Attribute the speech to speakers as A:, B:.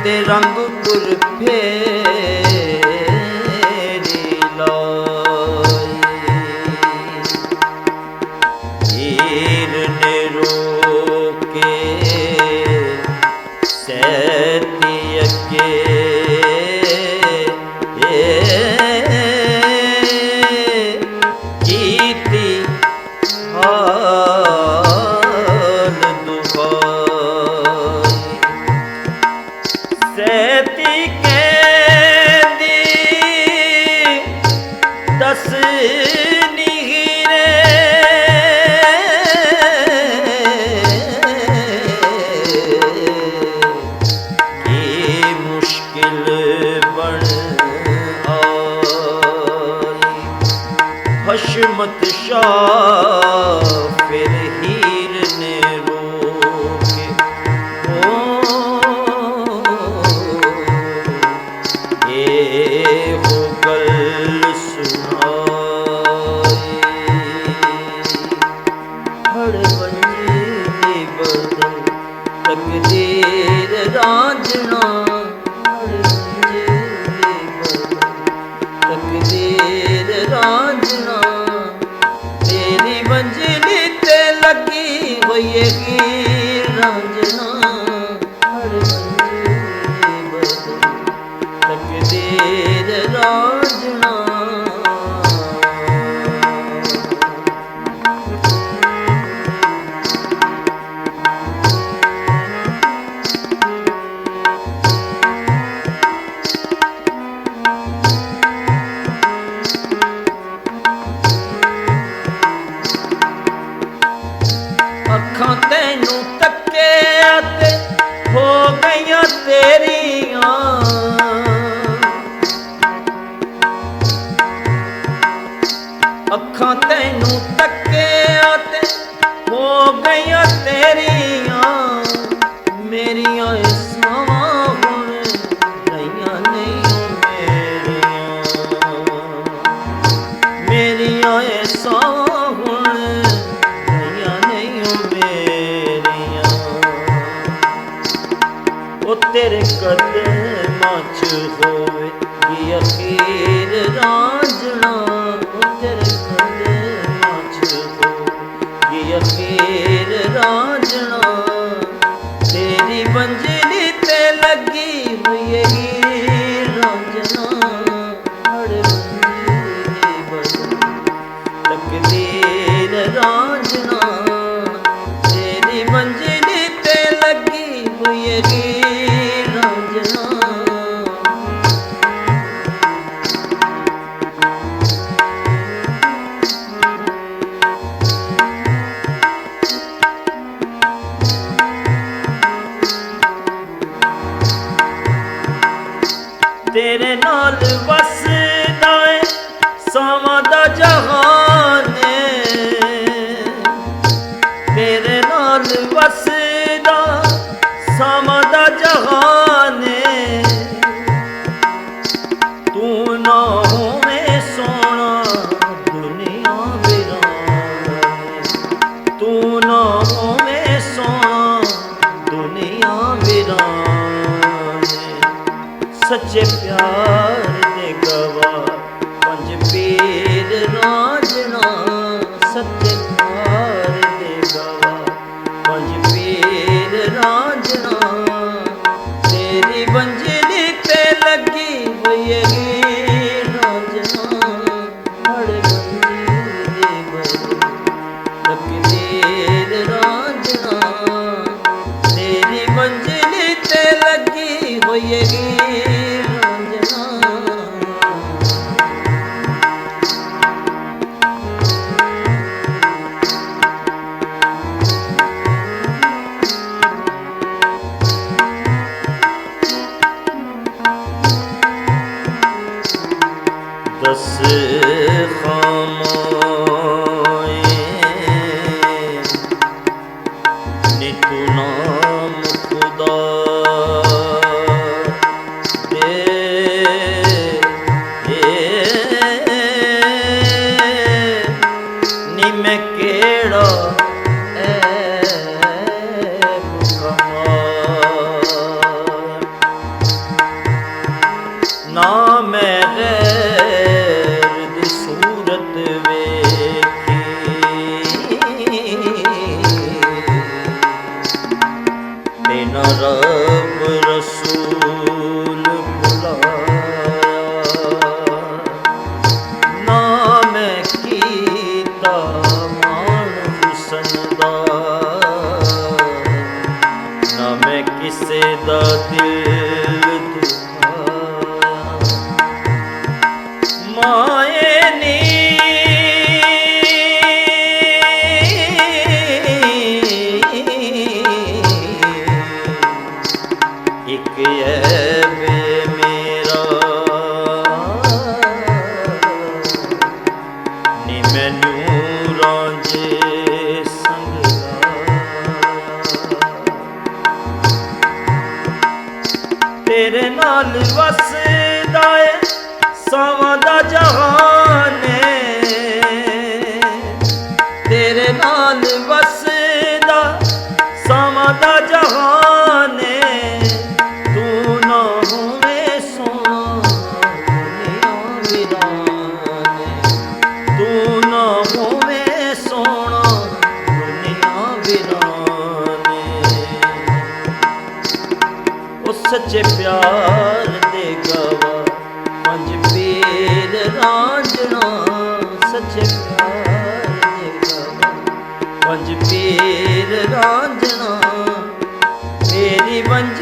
A: ਤੇ ਰੰਗ ਗੁਰ ਫੇਰੀ ਲਾਈ। ਹੀਰ ਨੇ ਰੋਕੇ ਸੈਤੀ ਅੱਗੇ ਕੀਤੀ ਹਾਲ ਦੁਹਾਈ। ਸੈਤੀ ਕਹਿੰਦੀ ਦਸ ਨੀਰੇ ਕੀ ਮੁਸ਼ਕਿਲ ਬਣ ਆਈ। ਹਸ਼ਮਤ ਸ਼ਾਹ ਫਿਰ ਹੀਰ ਨੇ ਰੋਕੇ ਇਹੋ ਗੱਲ ਸੁਣਾਈ। ਹੜ ਵੰਜੀ ਦੀ ਬਦਲ ਤਕਦੀਰ ਰਾਂਝਣਾ। ਹੜ ਵੰਜੀ ਦੀ ਬਦਲ ਤਕਦੀਰ ਰਾਂਝਣਾ। ਤੇਰੀ ਵੰਜਲੀ ਤੇ ਲੱਗੀ ਹੋਈ ਹੀਰ ਰਾਂਝਣਾ। ਹੜ ਵੰਜੀ ਦੀ ਬਦਲ ਤਕਦੀਰ ਰਾਂਝਣਾ। ਅੱਖਾਂ ਤੈਨੂੰ ਤੱਕਿਆ ਤੇ ਹੋ ਗਈਆਂ ਤੇਰੀਆਂ। ਅੱਖਾਂ ਤੈਨੂੰ ਤੱਕਿਆ ਤੇ ਹੋ ਗਈਆਂ ਤੇਰੀਆਂ। ਮੇਰੀਆਂ ਸਾਵਾਂ ਹੁਣ ਰਹੀਆਂ ਨਹੀਂ ਮੇਰੀਆਂ। ਮੇਰੀਆਂ ਸਾਵਾਂ ਹੁਣ ਰਹੀਆਂ ਨਹੀਂ ਮੇਰੀਆਂ। ਉਹ ਤੇਰੇ ਕਦਮਾਂ 'ਚ ਹੋਵੇਗੀ ਅਖੀਰ ਰਾਂਝਣਾ। ਉਹ ਤੇਰੇ ਕਦਮਾਂ 'ਚ ਹੋਵੇਗੀ ਅਖੀਰ ਰਾਂਝਣਾ। ਤੇਰੀ ਵੰਜਲੀ ਤੇ ਲੱਗੀ ਹੋਈ ਹੀਰ ਰਾਂਝਣਾ। ਹੜ ਵੰਜਲੀ ਬਦਲ ਤਕਦੀਰ ਰਾਂਝਣਾ। ਤੇਰੀ ਵੰਜਲੀ ਤੇ ਲੱਗੀ ਹੋਈ ਹੀਰ ਰਾਂਝਣਾ। ਤੇਰੇ ਨਾਲ ਵਸਦਾ ਏ ਸਾਵਾਂ ਦਾ ਜਹਾਨ। ਤੇਰੇ ਨਾਲ ਵਸਦਾ ਸਾਵਾਂ ਦਾ ਜਹਾਨ। ਤੂੰ ਨਾ ਹੋਵੇਂ ਸੋਹਣਾ ਦੁਨੀਆ ਵੀਰਾਨ। ਤੂੰ ਨਾ ਹੋਵੇਂ ਸੋਹਣਾ ਦੁਨੀਆ ਵੀਰਾਨ। ਸੱਚੇ ਪਿਆਰ ਦੇ ਗਵਾਹ ਪੰਜ ਪੀਰ ਰਾਂਝਣਾ। ਸੱਚੇ ਪਿਆਰ ਦੇ ਗਵਾਹ ਪੰਜ ਪੀਰ ਰਾਂਝਣਾ। ਤੇਰੀ ਵੰਜਲੀ ਤੇ ਲੱਗੀ ਹੋਈ ਹੀਰ ਰਾਂਝਣਾ। ਹੜ ਵੰਜੀ ਦੀ ਬਦਲ ਤਕਦੀਰ ਰਾਂਝਣਾ। ਤੇਰੀ ਵੰਜਲੀ ਤੇ ਲੱਗੀ ਹੋਈ ਹੀਰ ਰਾਂਝਣਾ। ਦਸ ਖਾਮੋਏ ਨੀ ਤੂੰ ਨਾਮ ਖੁਦਾ ਦੇ। ਨੀ ਮੈਂ ਕਿਹੜਾ ਐਬ ਕਮਾਇਆ। रब रसूल बुलाया, ना मैं कीता मान हुसन दा, ना मैं किसे दा दिल दुखाया। माए नी एक ऐब मेरा नी मैनू रांझे संग लाया। तेरे नाल वसदा ऐ सावां दा जहान ऐ, तेरे नाल वसदा सावां दा जहान ऐ। सच्चे प्यार दे गवा पंज पीर रांझना, सच्चे प्यार दे गवा पंज पीर रांझना। मेरी वंज